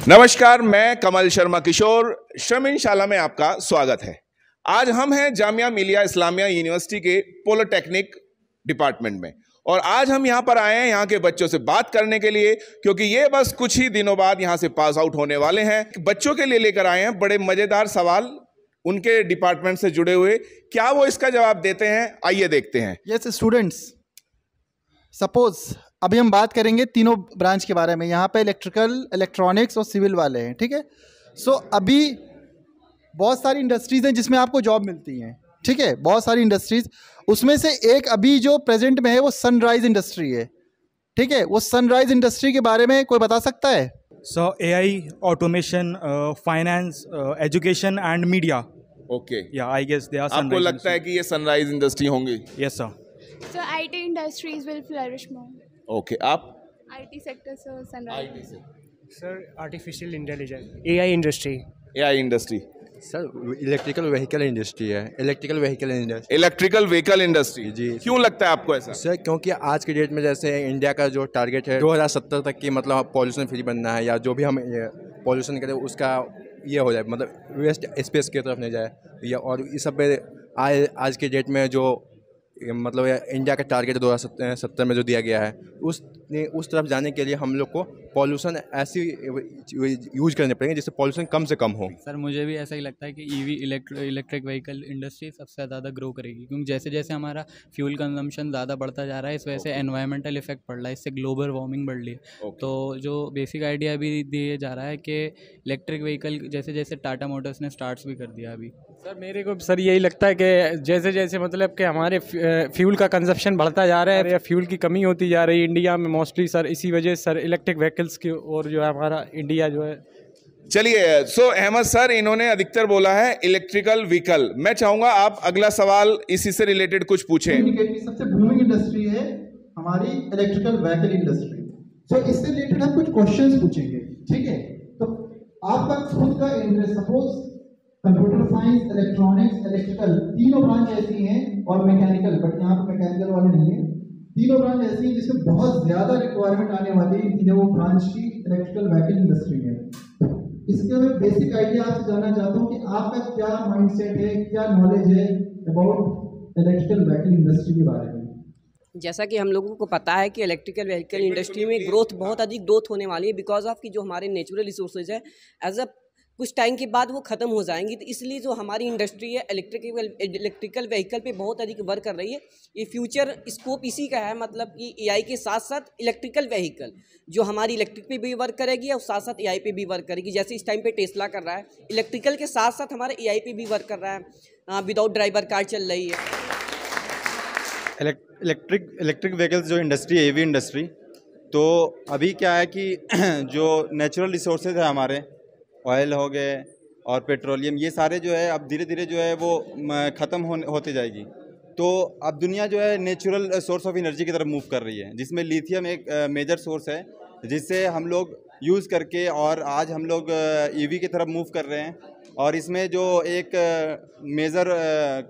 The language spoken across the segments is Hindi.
नमस्कार, मैं कमल शर्मा किशोर, श्रम शाला में आपका स्वागत है। आज हम हैं जामिया मिलिया इस्लामिया यूनिवर्सिटी के पॉलिटेक्निक डिपार्टमेंट में और आज हम यहां पर आए हैं यहां के बच्चों से बात करने के लिए, क्योंकि ये बस कुछ ही दिनों बाद यहां से पास आउट होने वाले हैं। बच्चों के लिए लेकर आए हैं बड़े मजेदार सवाल उनके डिपार्टमेंट से जुड़े हुए। क्या वो इसका जवाब देते हैं, आइए देखते हैं। यस स्टूडेंट्स, सपोज अभी हम बात करेंगे तीनों ब्रांच के बारे में। यहाँ पे इलेक्ट्रिकल, इलेक्ट्रॉनिक्स और सिविल वाले हैं, ठीक है। सो अभी बहुत सारी इंडस्ट्रीज़ हैं जिसमें आपको जॉब मिलती हैं, ठीक है, बहुत सारी इंडस्ट्रीज़। उसमें से एक अभी जो प्रेजेंट में है वो सनराइज इंडस्ट्री है, ठीक है। वो सनराइज इंडस्ट्री के बारे में कोई बता सकता है? So AI, automation, finance, education and media. Okay, Yeah, I guess they are. आपको लगता है कि ये सनराइज इंडस्ट्री होंगी? Yes, sir. So IT industries will flourish more. ओके, आप? IT sector, sir, sunrise. Sir artificial intelligence, AI industry. AI industry. Sir electrical vehicle industry है, electrical vehicle industry. Electrical vehicle industry जी। क्यों लगता है आपको ऐसा? सर क्योंकि आज के डेट में जैसे इंडिया का जो टारगेट है 2070 तक की, मतलब पॉल्यूशन फ्री बनना है, या जो भी हम पॉल्यूशन करें उसका ये हो जाए, मतलब वेस्ट स्पेस की तरफ नहीं जाए, या और इस सब पे आज के डेट में जो मतलब इंडिया का टारगेट 2070 में जो दिया गया है, उस तरफ जाने के लिए हम लोग को पॉल्यूशन ऐसी यूज करने पड़ेंगे जिससे पॉल्यूशन कम से कम हो। सर मुझे भी ऐसा ही लगता है कि ईवी इलेक्ट्रिक व्हीकल इंडस्ट्री सबसे ज़्यादा ग्रो करेगी, क्योंकि जैसे जैसे हमारा फ्यूल कंजम्पशन ज़्यादा बढ़ता जा रहा है, इस वजह से एनवायरमेंटल इफेक्ट पड़ रहा है, इससे ग्लोबल वार्मिंग बढ़ रही है। तो जो बेसिक आइडिया भी दिया जा रहा है कि इलेक्ट्रिक व्हीकल जैसे जैसे टाटा मोटर्स ने स्टार्ट्स भी कर दिया अभी। सर मेरे को सर यही लगता है कि जैसे जैसे मतलब कि हमारे फ्यूल का कंजप्शन बढ़ता जा रहा है या फ्यूल की कमी होती जा रही है इंडिया में मोस्टली सर, इसी वजह से सर इलेक्ट्रिक व्हीकल्स की और जो है हमारा इंडिया जो है। चलिए, सो अहमद सर, इन्होंने अधिकतर बोला है इलेक्ट्रिकल व्हीकल। मैं चाहूंगा आप अगला सवाल इसी से रिलेटेड कुछ पूछें। सबसे बूमिंग इंडस्ट्री है हमारी इलेक्ट्रिकल व्हीकल इंडस्ट्री। सो इससे रिलेटेड हम कुछ क्वेश्चंस पूछेंगे, ठीक है। तो आपका खुद का interest, suppose computer science, electronics, electrical, तीनों ब्रांच ऐसी हैं, और मैकेनिकल, बट यहाँ पे मैकेनिकल वाले नहीं है। तीनों ब्रांच ऐसी हैं जिसमें बहुत ज्यादा रिक्वायरमेंट आने वाली है, वो ब्रांच की इलेक्ट्रिकल व्हीकल इंडस्ट्री है। इसके मैं बेसिक आइडिया आपसे जानना चाहता हूँ कि आपका क्या माइंडसेट है, क्या नॉलेज है अबाउट इलेक्ट्रिकल व्हीकल इंडस्ट्री के बारे में। जैसा कि हम लोगों को पता है कि इलेक्ट्रिकल व्हीकल इंडस्ट्री में ग्रोथ बहुत अधिक ग्रोथ होने वाली है, बिकॉज ऑफ कि जो हमारे नेचुरल रिसोर्सेज है एज अ कुछ टाइम के बाद वो ख़त्म हो जाएंगी। तो इसलिए जो हमारी इंडस्ट्री है इलेक्ट्रिकल व्हीकल पे बहुत अधिक वर्क कर रही है। ये फ्यूचर स्कोप इसी का है, मतलब कि एआई के साथ साथ इलेक्ट्रिकल व्हीकल जो हमारी इलेक्ट्रिक पे भी वर्क करेगी और साथ साथ एआई पे भी वर्क करेगी। जैसे इस टाइम पे टेस्ला कर रहा है, इलेक्ट्रिकल के साथ साथ हमारे एआई पे भी वर्क कर रहा है, विदाउट ड्राइवर कार चल रही है। इलेक्ट्रिक व्हीकल्स जो इंडस्ट्री है, ईवी इंडस्ट्री, तो अभी क्या है कि जो नेचुरल रिसोर्सेज है हमारे, ऑयल हो गए और पेट्रोलियम, ये सारे जो है अब धीरे धीरे जो है वो ख़त्म होते जाएगी। तो अब दुनिया जो है नेचुरल सोर्स ऑफ एनर्जी की तरफ मूव कर रही है, जिसमें लिथियम एक मेजर सोर्स है, जिससे हम लोग यूज़ करके और आज हम लोग ईवी की तरफ मूव कर रहे हैं। और इसमें जो एक मेजर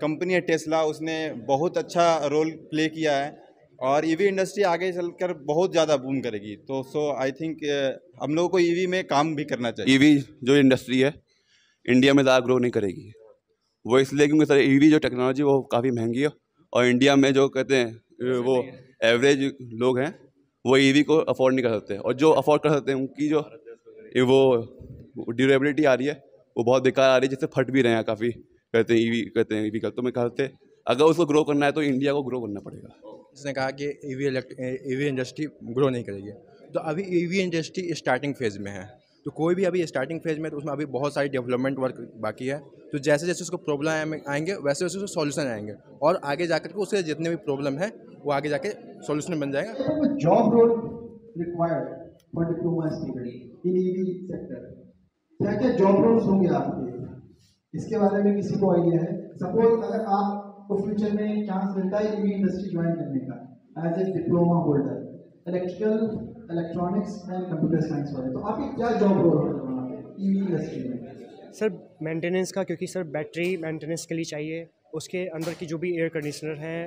कंपनी है टेस्ला, उसने बहुत अच्छा रोल प्ले किया है और ईवी इंडस्ट्री आगे चलकर बहुत ज़्यादा बूम करेगी। तो सो आई थिंक हम लोगों को ईवी में काम भी करना चाहिए। ईवी जो इंडस्ट्री है इंडिया में ज़्यादा ग्रो नहीं करेगी, वो इसलिए क्योंकि सर ईवी जो टेक्नोलॉजी वो काफ़ी महंगी है और इंडिया में जो कहते हैं वो एवरेज लोग हैं वो ईवी को अफोर्ड नहीं कर सकते, और जो अफोर्ड कर सकते हैं उनकी जो वो ड्यूरेबिलिटी आ रही है वो बहुत बेकार आ रही है, जिससे फट भी रहे हैं काफ़ी। कहते हैं ईवी का, तो मैं कहते अगर उसको ग्रो करना है तो इंडिया को ग्रो करना पड़ेगा। उसने कहा कि ईवी इंडस्ट्री ग्रो नहीं करेगी। तो अभी ईवी इंडस्ट्री स्टार्टिंग फेज़ में है, तो कोई भी अभी स्टार्टिंग फेज़ में, तो उसमें अभी बहुत सारी डेवलपमेंट वर्क बाकी है। तो जैसे जैसे उसको प्रॉब्लम आएंगे वैसे वैसे उसको सॉल्यूशन आएंगे, और आगे जाकर के उसके जितने भी प्रॉब्लम है वो आगे जाके सॉल्यूशन बन जाएगा। Job role required for diploma student in EV sector, क्या क्या जॉब रोल्स होंगे आपके, इसके बारे में किसी को आइडिया है? सपोज अगर आपको फ्यूचर में चांस मिलता है ईवी इंडस्ट्री ज्वाइन करने का as a diploma holder, electrical, electronics and computer science वाले, तो आपकी क्या जॉब रोल होगा वहाँ पे ईवी इंडस्ट्री में? सर मेंटेनेंस का, क्योंकि सर बैटरी मेंटेनेंस के लिए चाहिए, उसके अंदर की जो भी एयर कंडीशनर हैं,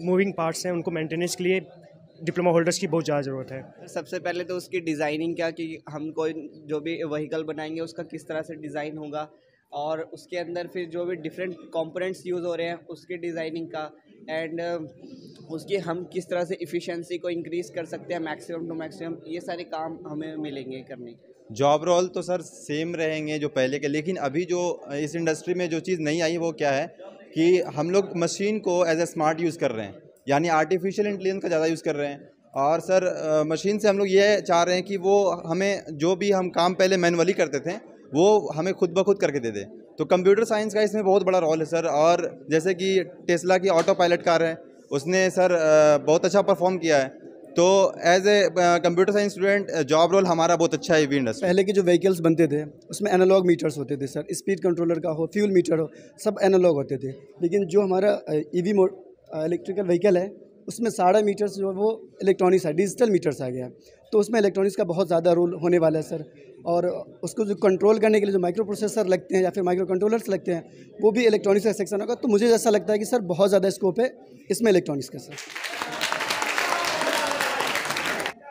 मूविंग पार्ट्स हैं, उनको मेंटेनेंस के लिए डिप्लोमा होल्डर्स की बहुत ज़्यादा ज़रूरत है। सबसे पहले तो उसकी डिज़ाइनिंग क्या, कि हम कोई जो भी व्हीकल बनाएंगे उसका किस तरह से डिज़ाइन होगा, और उसके अंदर फिर जो भी डिफरेंट कंपोनेंट्स यूज़ हो रहे हैं उसकी डिज़ाइनिंग का, एंड उसकी हम किस तरह से इफ़िशेंसी को इंक्रीज़ कर सकते हैं मैक्सिमम टू मैक्सिमम, ये सारे काम हमें मिलेंगे करने। जॉब रोल तो सर सेम रहेंगे जो पहले के, लेकिन अभी जो इस इंडस्ट्री में जो चीज़ नहीं आई वो क्या है कि हम लोग मशीन को एज ए स्मार्ट यूज़ कर रहे हैं, यानी आर्टिफिशियल इंटेलिजेंस का ज़्यादा यूज़ कर रहे हैं। और सर मशीन से हम लोग ये चाह रहे हैं कि वो हमें जो भी हम काम पहले मैनुअली करते थे वो हमें खुद ब खुद करके दे दे। तो कंप्यूटर साइंस का इसमें बहुत बड़ा रोल है सर। और जैसे कि टेस्ला की ऑटो पायलट कार है, उसने सर बहुत अच्छा परफॉर्म किया है। तो as a computer science student job role हमारा बहुत अच्छा है ईवी इंडस्ट्री। पहले के जो व्हीकल्स बनते थे उसमें एनालॉग मीटर्स होते थे सर, स्पीड कंट्रोलर का हो, फ्यूल मीटर हो, सब एनालॉग होते थे। लेकिन जो हमारा ईवी इलेक्ट्रिकल व्हीकल है उसमें सारा मीटर्स जो वो इलेक्ट्रॉनिक्स है, डिजिटल मीटर्स आ गया। तो उसमें इलेक्ट्रॉनिक्स का बहुत ज़्यादा रोल होने वाला है सर। और उसको जो कंट्रोल करने के लिए जो माइक्रो प्रोसेसर लगते हैं या फिर माइक्रो कंट्रोलर्स लगते हैं वो भी इलेक्ट्रॉनिक्स का सेक्शन होगा। तो मुझे ऐसा लगता है कि सर बहुत ज़्यादा स्कोप है इसमें इलेक्ट्रॉनिक्स का सर।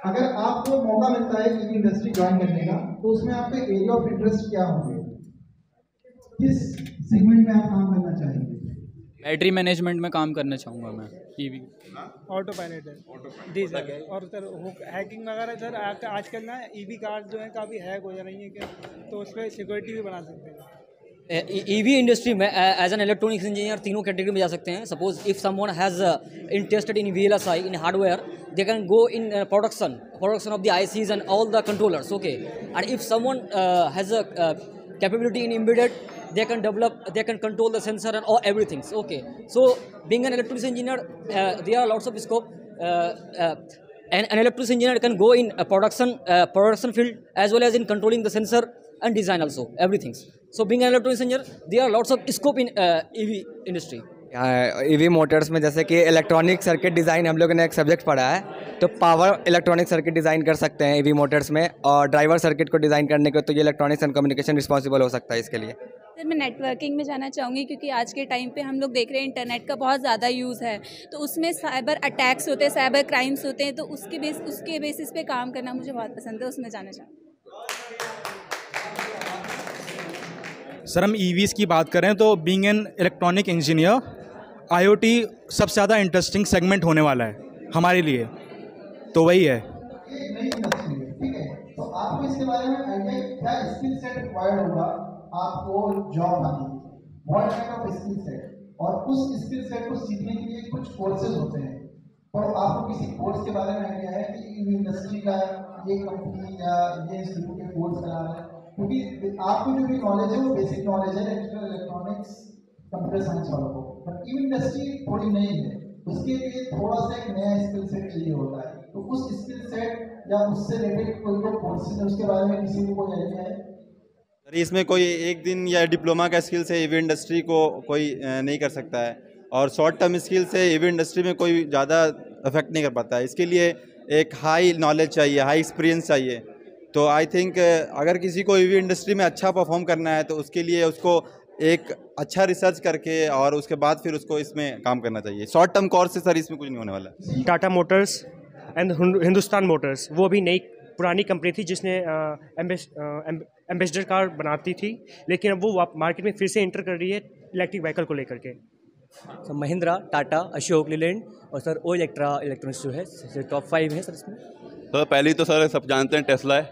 अगर आपको मौका मिलता है ईवी इंडस्ट्री ज्वाइन करने का तो उसमें आपके एरिया ऑफ इंटरेस्ट क्या होंगे, किस सेगमेंट में आप काम करना चाहेंगे? बैटरी मैनेजमेंट में काम करना चाहूँगा मैं। ईवी ऑटो पायलट है जी सर। और सर हैकिंग वगैरह सर आजकल ना ईवी कार जो है काफ़ी हैक हो जा रही है क्या, तो उस पर सिक्योरिटी भी बना सकते हैं। ईवी इंडस्ट्री में एज एन इलेक्ट्रॉनिक्स इंजीनियर तीनों कैटेगरी में जा सकते हैं। Suppose if someone has interested in VLSI in hardware, they can go in production of the ICs and all the controllers, okay. And if someone has a capability in embedded, they can control the sensor and all everything, okay. So being an electronics engineer, there are lots of scope. An electronics engineer can go in a production field as well as in controlling the sensor and design also everything. So being an electronics engineer, there are lots of scope in EV industry. EV Motors में जैसे कि इलेक्ट्रॉनिक सर्किट डिज़ाइन हम लोगों ने एक सब्जेक्ट पढ़ा है, तो पावर इलेक्ट्रॉनिक सर्किट डिज़ाइन कर सकते हैं ईवी मोटर्स में। और ड्राइवर सर्किट को डिज़ाइन करने के तो ये इलेक्ट्रॉनिक्स एंड कम्युनिकेशन रिस्पॉन्सिबल हो सकता है इसके लिए। सर मैं नेटवर्किंग में जाना चाहूँगी, क्योंकि आज के टाइम पे हम लोग देख रहे हैं इंटरनेट का बहुत ज़्यादा यूज़ है, तो उसमें साइबर अटैक्स होते हैं, साइबर क्राइम्स होते हैं, तो उसके बेसिस पे काम करना मुझे बहुत पसंद है, उसमें जाना चाहूँगी। सर हम EVs की बात करें तो being an electronic engineer IoT सबसे ज़्यादा इंटरेस्टिंग सेगमेंट होने वाला है हमारे लिए, तो वही है। ठीक है, तो आपको इसके बारे में आइडिया क्या स्किल सेट रिक्वायर्ड होगा आपको जॉब आने की, what kind of skill set, और उस स्किल सेट को सीखने के लिए कुछ कोर्सेज होते हैं। तो आपको किसी कोर्स के बारे में आइडिया है कि ईवी इंडस्ट्री का ये कंपनी या ये इंस्टीट्यूट के कोर्स करा रहे हैं? क्योंकि आपको जो भी नॉलेज है वो बेसिक नॉलेज है इलेक्ट्रॉनिक्स कंप्यूटर साइंस वालों को, बट ईवी इंडस्ट्री थोड़ी नई है, उसके लिए थोड़ा सा एक नया स्किल सेट चाहिए होता है। तो उस स्किल सेट या उससे रिलेटेड कोई जो कोर्सेज है उसके बारे में किसी को कोई आइडिया है? सर इसमें कोई एक दिन या डिप्लोमा का स्किल से ईवी इंडस्ट्री को कोई नहीं कर सकता है, और शॉर्ट टर्म स्किल से ईवी इंडस्ट्री में कोई ज़्यादा अफेक्ट नहीं कर पाता है। इसके लिए एक हाई नॉलेज चाहिए, हाई एक्सपीरियंस चाहिए। तो आई थिंक अगर किसी को ईवी इंडस्ट्री में अच्छा परफॉर्म करना है तो उसके लिए उसको एक अच्छा रिसर्च करके और उसके बाद फिर उसको इसमें काम करना चाहिए। शॉर्ट टर्म कोर्स से सर इसमें कुछ नहीं होने वाला। Tata Motors and Hindustan Motors, वो भी नई पुरानी कंपनी थी जिसने एम्बेसडर कार बनाती थी, लेकिन अब वो मार्केट में फिर से एंटर कर रही है इलेक्ट्रिक व्हीकल को लेकर के। सर महिंद्रा, टाटा, अशोक लेलैंड और सर ओ इलेक्ट्रा इलेक्ट्रॉनिक्स जो है टॉप 5 है सर इसमें। सर पहली तो सर सब जानते हैं टेस्ला है,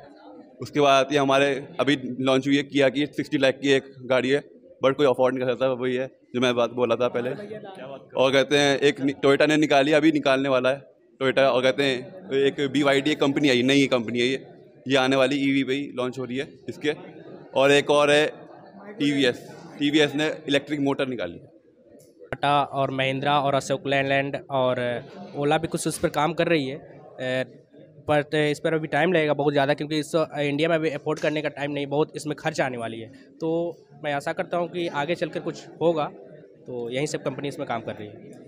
उसके बाद आती है हमारे अभी लॉन्च हुई है किया की 60 लाख की एक गाड़ी है, बट कोई अफोर्ड नहीं कर सकता, वही है जो मैं बात बोला था पहले। और कहते हैं एक टोयोटा ने निकाली, अभी निकालने वाला है टोयोटा, और कहते हैं एक BYD एक कंपनी आई, नई कंपनी है ये आने वाली EV पे ही लॉन्च हो रही है इसके। और एक और है TVS ने इलेक्ट्रिक मोटर निकाली। टाटा और महिंद्रा और अशोक लेलैंड और ओला भी कुछ उस पर काम कर रही है, बट इस पर अभी टाइम लगेगा बहुत ज़्यादा, क्योंकि इस इंडिया में अभी अफोर्ड करने का टाइम नहीं, बहुत इसमें खर्च आने वाली है। तो मैं आशा करता हूँ कि आगे चलकर कुछ होगा, तो यही सब कंपनी इसमें काम कर रही है।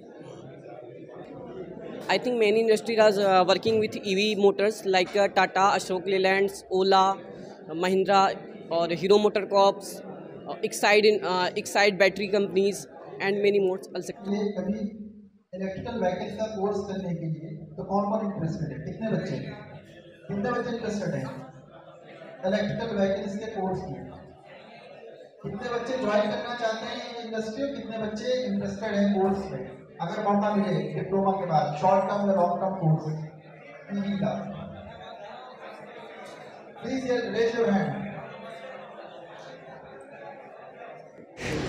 I think many industries are working with EV motors like Tata, Ashok Leyland, Ola, Mahindra or Hero Motor Corps, Excite battery companies and many more. अभी इलेक्ट्रिकल व्हीकल्स का कोर्स करने के लिए तो कौन कौन इंटरेस्टेड है? कितने बच्चे इंटरेस्टेड हैं इलेक्ट्रिकल व्हीकल्स के कोर्स में? कितने बच्चे ज्वाइन करना चाहते हैं इंडस्ट्री और कितने बच्चे इंटरेस्टेड हैं कोर्स में? अगर मौका मिले डिप्लोमा के बाद शॉर्ट टर्म या लॉन्ग टर्म कोर्स ईवी का, प्लीज रेज योर हैंड।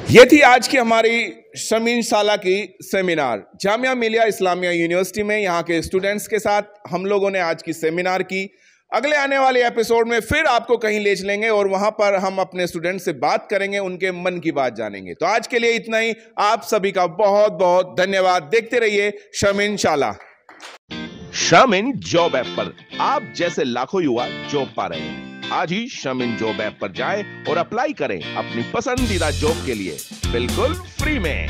ये थी आज की हमारी शमीन साला की सेमिनार जामिया मिलिया इस्लामिया यूनिवर्सिटी में। यहाँ के स्टूडेंट्स के साथ हम लोगों ने आज की सेमिनार की। अगले आने वाले एपिसोड में फिर आपको कहीं ले चलेंगे और वहां पर हम अपने स्टूडेंट से बात करेंगे, उनके मन की बात जानेंगे। तो आज के लिए इतना ही। आप सभी का बहुत बहुत धन्यवाद। देखते रहिए शमीन शाला। शमीन जॉब ऐप पर आप जैसे लाखों युवा जॉब पा रहे हैं। आज ही शमीन जॉब ऐप पर जाएं और अप्लाई करें अपनी पसंदीदा जॉब के लिए बिल्कुल फ्री में।